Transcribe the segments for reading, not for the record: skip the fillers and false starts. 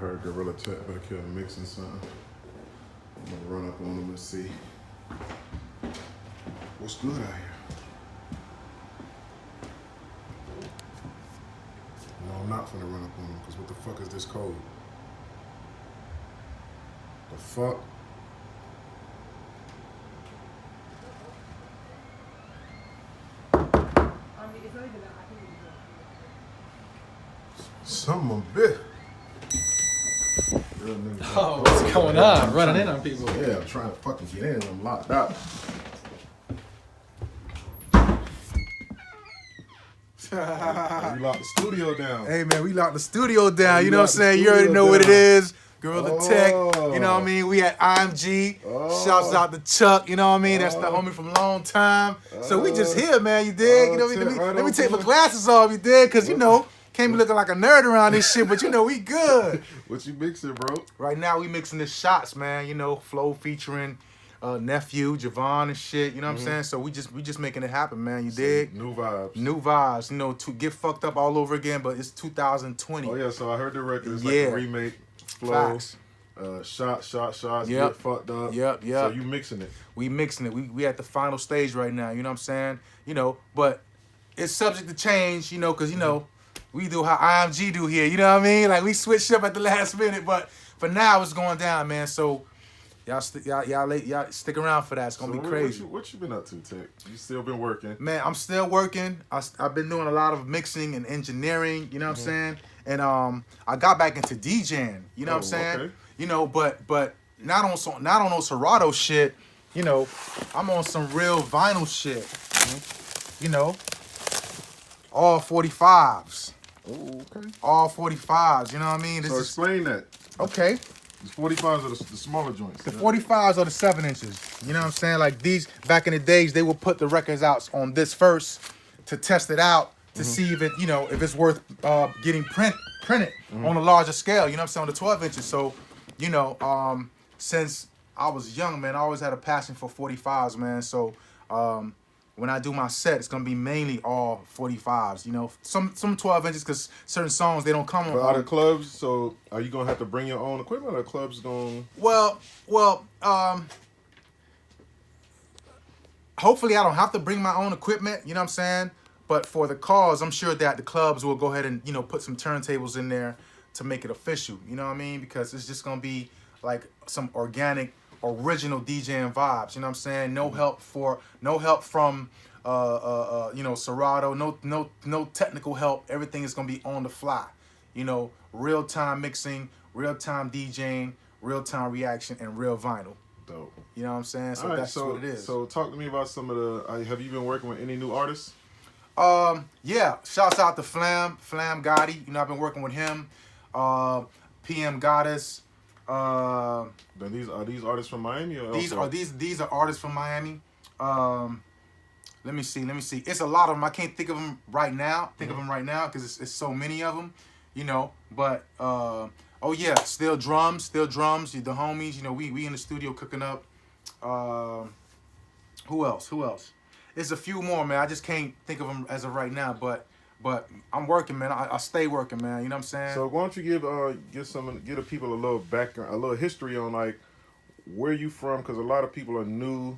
heard Gorilla Tech back here mixing something. I'm gonna run up on them and see what's good out here. No, I'm not gonna run up on them because what the fuck is this code? The fuck? Some a bit. Oh, what's going on? Running in on people. Yeah, I'm trying to fucking get in. I'm locked out. We locked the studio down. Hey man, we locked the studio down. You know what I'm locked the saying? You already studio know what it down. is. Gorilla Tech. Oh. You know what I mean? We at IMG. Oh. Shouts out to Chuck. You know what I mean? That's the homie from long time. So we just here, man. You dig? You know what I mean? Let me take my glasses off. You dig? Cause you know. Can't be looking like a nerd around this shit, but you know we good. What you mixing, bro? Right now we mixing the shots, man. You know, Flow featuring nephew Javon and shit. You know what I'm saying? So we just making it happen, man. You dig? New vibes. New vibes. You know, to get fucked up all over again, but it's 2020. Oh yeah, so I heard the record. It's like Yeah. a remake. Flow. Facts. Shots. Yep. Get fucked up. Yep. So you mixing it. We mixing it. We at the final stage right now. You know what I'm saying? You know, but it's subject to change. You know, cause you know. We do how IMG do here, you know what I mean? Like we switched up at the last minute, but for now it's going down, man. So y'all stick around for that. It's gonna be crazy. What you been up to, Tech? You still been working? Man, I'm still working. I've been doing a lot of mixing and engineering, you know what I'm saying? And I got back into DJing, you know what I'm saying? Okay. You know, but not on no Serato shit, you know. I'm on some real vinyl shit. You know. All 45s. Oh, okay. All 45s, you know what I mean? This So is explain that. okay. The 45s are the smaller joints. The 45s are the 7 inches. You know what I'm saying? Like these, back in the days, they would put the records out on this first to test it out to see if it, you know, if it's worth getting printed on a larger scale. You know what I'm saying? On the 12 inches. So, you know, since I was young, man, I always had a passion for 45s, man. So, when I do my set, it's gonna be mainly all 45s. You know, some 12 inches because certain songs they don't come on. But are the clubs? So are you gonna have to bring your own equipment, or the clubs gonna? Well, hopefully I don't have to bring my own equipment. You know what I'm saying? But for the cause, I'm sure that the clubs will go ahead and put some turntables in there to make it official. You know what I mean? Because it's just gonna be like some organic, original DJing vibes, you know what I'm saying? No help from Serato, no technical help. Everything is gonna be on the fly. You know, real time mixing, real time DJing, real time reaction, and real vinyl. Dope. You know what I'm saying? So All right, that's what it is. So talk to me about some of the. Have you been working with any new artists? Yeah. Shouts out to Flam Gotti. You know, I've been working with him. PM Goddess. These artists from Miami or These elsewhere? are artists from Miami. Let me see. It's a lot of them. I can't think of them right now. Because it's so many of them, you know. But oh yeah, still drums. The homies. You know, we in the studio cooking up. Who else? There's a few more, man. I just can't think of them as of right now. But I'm working, man. I stay working, man. You know what I'm saying? So why don't you give the people a little background, a little history on like where you from? Because a lot of people are new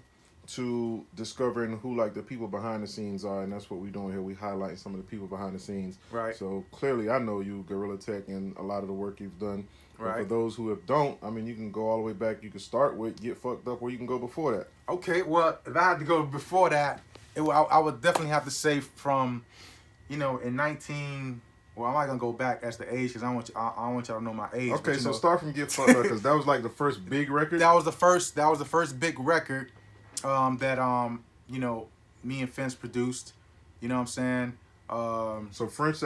to discovering who like the people behind the scenes are, and that's what we're doing here. We highlight some of the people behind the scenes. Right. So clearly, I know you, Gorilla Tech, and a lot of the work you've done. Right. But for those who don't, I mean, you can go all the way back. You can start with Get Fucked Up, or you can go before that. Okay. Well, if I had to go before that, I would definitely have to say from, in 19. Well, I'm not gonna go back as the age because I don't want y'all to know my age. Okay, but, so start from Get Fucked Up because that was like the first big record. That was the first big record that me and Fence produced. You know what I'm saying? So Fence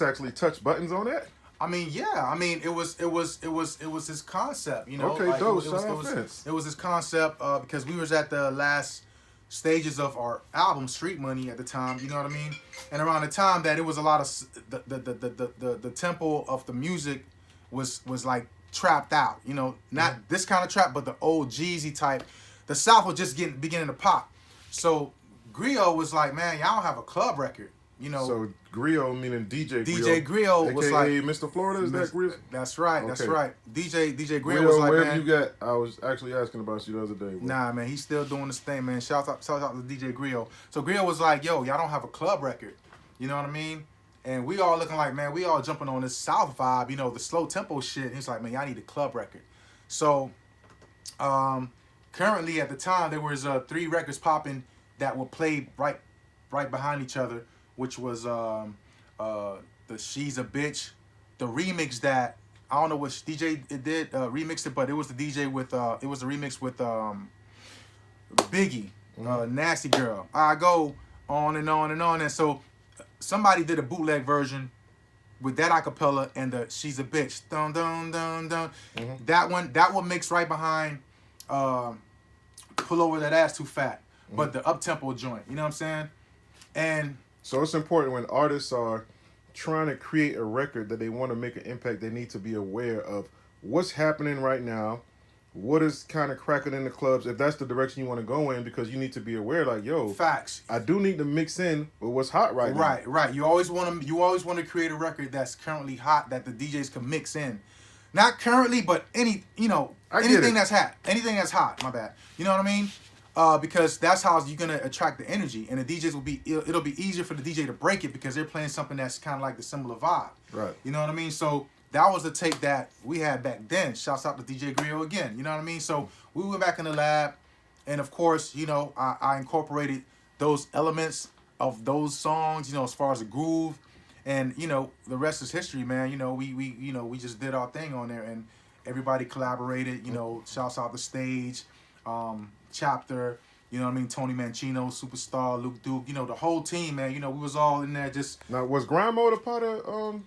actually touched buttons on that. I mean, yeah. I mean, it was his concept. You know. Okay, like, dope. It was his concept because we was at the last stages of our album Street Money at the time, you know what I mean? And around the time that it was a lot of the tempo of the music was like trapped out, not this kind of trap, but the old Jeezy type. The South was just beginning to pop. So Griot was like, man, y'all don't have a club record. You know, So Griot, meaning DJ DJ Griot was like Mr. Florida. Is that Griot? That's right. That's Okay. right. DJ Griot was like, where man, you got? I was actually asking about you the other day. Bro. nah, man, he's still doing this thing, man. Shout out to DJ Griot. So Griot was like, yo, y'all don't have a club record. You know what I mean? And we all looking like, man, we all jumping on this South vibe, you know, the slow tempo shit. And he's like, man, y'all need a club record. So, currently at the time there was 3 records popping that were played right behind each other, which was the She's a Bitch, the remix that I don't know which DJ it did remixed it, but it was the DJ with it was a remix with Biggie, Nasty Girl. I go on and on and on, and so somebody did a bootleg version with that acapella and the She's a Bitch. Dun dun dun dun. That one mixed right behind Pull Over That Ass Too Fat. But the up tempo joint. You know what I'm saying? And so it's important when artists are trying to create a record that they want to make an impact, they need to be aware of what's happening right now, what is kind of cracking in the clubs, if that's the direction you want to go in, because you need to be aware, like, yo, facts. I do need to mix in with what's hot right now. Right. You always want to create a record that's currently hot that the DJs can mix in. Not currently, but anything that's hot. Anything that's hot, my bad. You know what I mean? Because that's how you're gonna attract the energy, and the DJs it'll be easier for the DJ to break it because they're playing something that's kind of like the similar vibe. Right. You know what I mean? So that was the tape that we had back then. Shouts out to DJ Griot again. You know what I mean? So we went back in the lab, and of course, you know, I incorporated those elements of those songs. You know, as far as the groove, and you know, the rest is history, man. You know, we just did our thing on there, and everybody collaborated. You know, shouts out the stage. Chapter, you know what I mean, Tony Mancino, Superstar, Luke Duke, you know, the whole team, man. You know, we was all in there just. Now, was Grind Mode a part of?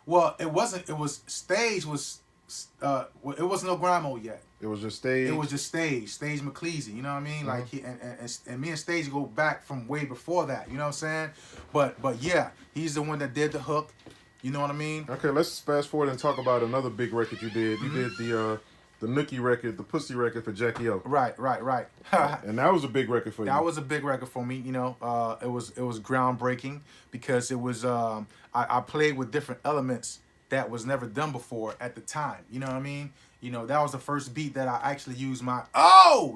Well, it wasn't. It was stage was. It wasn't no Grind Mode yet. It was just stage. It was just stage McCleasy. You know what I mean? Like he and me and Stage go back from way before that. You know what I'm saying? But yeah, he's the one that did the hook. You know what I mean? Okay, let's fast forward and talk about another big record you did. You did the Nookie record, the Pussy record for Jackie O. Right. And that was a big record for you. That was a big record for me. You know, it was groundbreaking because it was I played with different elements that was never done before at the time. You know what I mean? You know, that was the first beat that I actually used my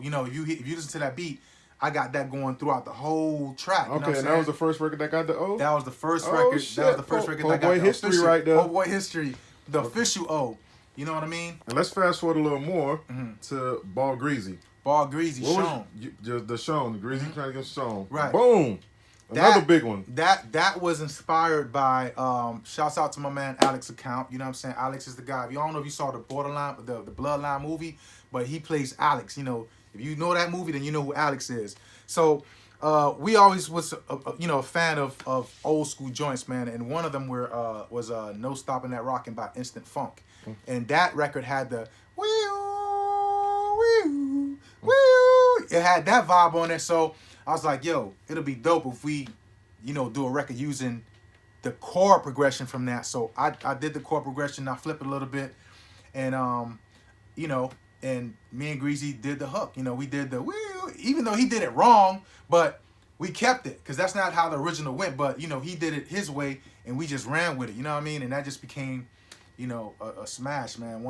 you know, if you listen to that beat, I got that going throughout the whole track. You know okay, and that was the first record that got the O? That was the first record. Shit. That was the first record that got boy the history official, right there. Oh boy history. The official O. You know what I mean? And let's fast forward a little more to Ball Greasy. Ball Greasy, Sean. Just the Sean, Greasy trying to get Sean. Right. Boom. Another big one. That was inspired by shouts out to my man Alex Account. You know what I'm saying? Alex is the guy. I don't know if you saw the Borderline, the Bloodline movie, but he plays Alex. You know, if you know that movie, then you know who Alex is. So we always was a fan of old school joints, man. And one of them was No Stopping That Rockin' by Instant Funk, and that record had the it had that vibe on it. So I was like, yo, it'll be dope if we, do a record using the chord progression from that. So I did the chord progression, I flipped it a little bit, and and me and Greasy did the hook. We did the even though he did it wrong, but we kept it because that's not how the original went. But he did it his way, and we just ran with it. You know what I mean? And that just became, a smash, man.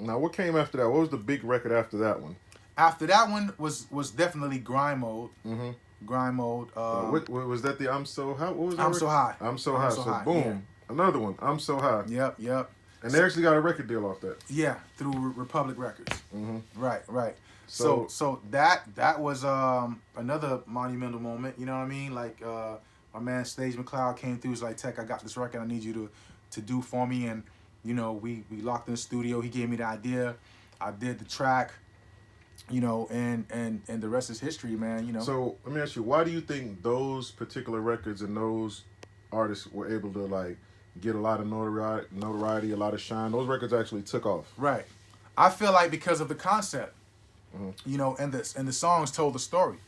Now, what came after that? What was the big record after that one? After that one was definitely Grind Mode. Mm-hmm. Grind Mode. Was that the I'm So High? What was that? I'm So High. I'm So High. So boom, yeah. Another one. I'm So High. Yep. And they actually got a record deal off that. Yeah, through Republic Records. Mm-hmm. Right. So that was another monumental moment. You know what I mean? Like my man Stage McCloud came through. Was like, Tech, I got this record. I need you to do for me. And we locked in the studio. He gave me the idea. I did the track. And the rest is history, man. So let me ask you, why do you think those particular records and those artists were able to get a lot of notoriety, a lot of shine? Those records actually took off. Right. I feel like because of the concept, mm-hmm. and the songs told the story.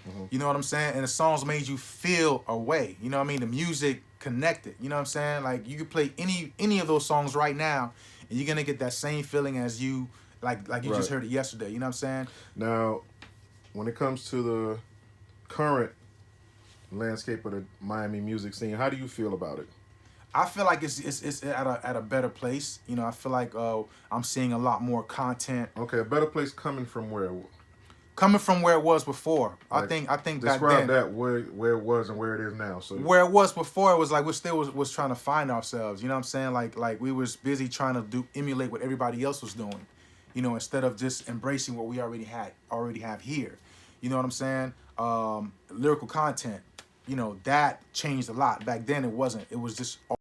Mm-hmm. You know what I'm saying? And the songs made you feel a way. You know what I mean? The music connected. You know what I'm saying? Like you could play any of those songs right now, and you're gonna get that same feeling as you. Like you right. just heard it yesterday. You know what I'm saying? Now, when it comes to the current landscape of the Miami music scene. How do you feel about it? I feel like it's at a better place. You know, I feel like I'm seeing a lot more content Okay, a better place coming from where? coming from where it was before. Like, I think back describe then, that where it was and where it is now. So where it was before, it was like we still was trying to find ourselves. You know what I'm saying? Like we was busy trying to emulate what everybody else was doing. You know, instead of just embracing what we already have here. You know what I'm saying? Lyrical content. You know, that changed a lot. Back then it wasn't. It was just